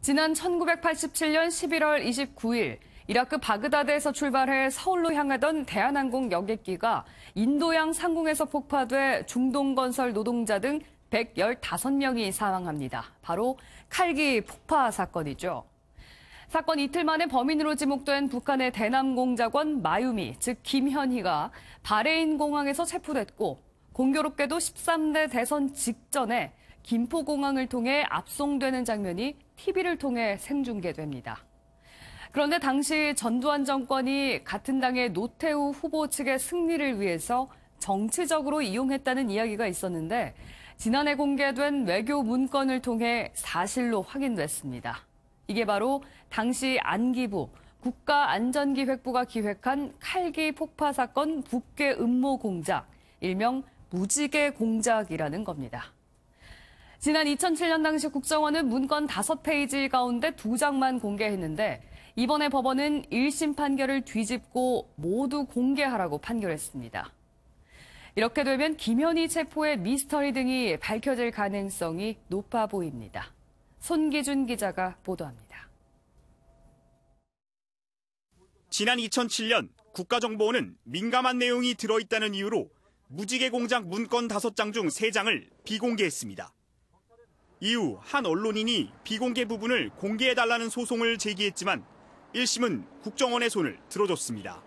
지난 1987년 11월 29일 이라크 바그다드에서 출발해 서울로 향하던 대한항공 여객기가 인도양 상공에서 폭파돼 중동건설 노동자 등 115명이 사망합니다. 바로 칼기 폭파 사건이죠. 사건 이틀 만에 범인으로 지목된 북한의 대남 공작원 마유미, 즉 김현희가 바레인 공항에서 체포됐고 공교롭게도 13대 대선 직전에 김포공항을 통해 압송되는 장면이 TV를 통해 생중계됩니다. 그런데 당시 전두환 정권이 같은 당의 노태우 후보 측의 승리를 위해서 정치적으로 이용했다는 이야기가 있었는데 지난해 공개된 외교 문건을 통해 사실로 확인됐습니다. 이게 바로 당시 안기부, 국가안전기획부가 기획한 칼기 폭파 사건 북괴 음모 공작, 일명 무지개 공작이라는 겁니다. 지난 2007년 당시 국정원은 문건 5페이지 가운데 2장만 공개했는데 이번에 법원은 1심 판결을 뒤집고 모두 공개하라고 판결했습니다. 이렇게 되면 김현희 체포의 미스터리 등이 밝혀질 가능성이 높아 보입니다. 손기준 기자가 보도합니다. 지난 2007년 국가정보원은 민감한 내용이 들어있다는 이유로 무지개 공작 문건 5장 중 3장을 비공개했습니다. 이후 한 언론인이 비공개 부분을 공개해달라는 소송을 제기했지만 1심은 국정원의 손을 들어줬습니다.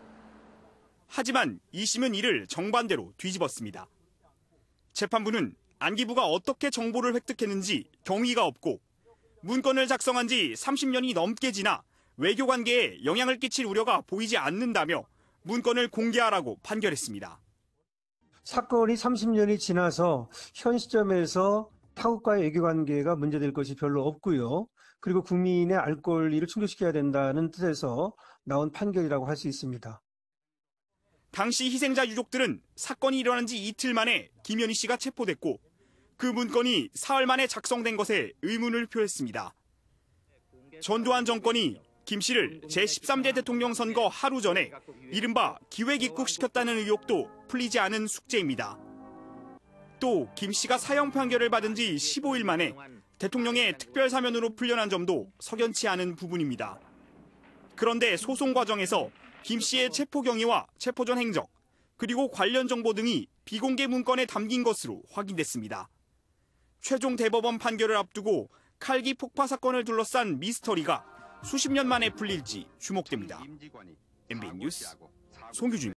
하지만 2심은 이를 정반대로 뒤집었습니다. 재판부는 안기부가 어떻게 정보를 획득했는지 경위가 없고 문건을 작성한 지 30년이 넘게 지나 외교관계에 영향을 끼칠 우려가 보이지 않는다며 문건을 공개하라고 판결했습니다. 사건이 30년이 지나서 현 시점에서 타국과의 외교관계가 문제될 것이 별로 없고요. 그리고 국민의 알 권리를 충족시켜야 된다는 뜻에서 나온 판결이라고 할 수 있습니다. 당시 희생자 유족들은 사건이 일어난 지 이틀 만에 김현희 씨가 체포됐고 그 문건이 사흘 만에 작성된 것에 의문을 표했습니다. 전두환 정권이 김 씨를 제13대 대통령 선거 하루 전에 이른바 기획 입국시켰다는 의혹도 풀리지 않은 숙제입니다. 또 김 씨가 사형 판결을 받은 지 15일 만에 대통령의 특별사면으로 풀려난 점도 석연치 않은 부분입니다. 그런데 소송 과정에서 김 씨의 체포 경위와 체포 전 행적, 그리고 관련 정보 등이 비공개 문건에 담긴 것으로 확인됐습니다. 최종 대법원 판결을 앞두고 칼기 폭파 사건을 둘러싼 미스터리가 수십 년 만에 풀릴지 주목됩니다. MBN 뉴스 송규준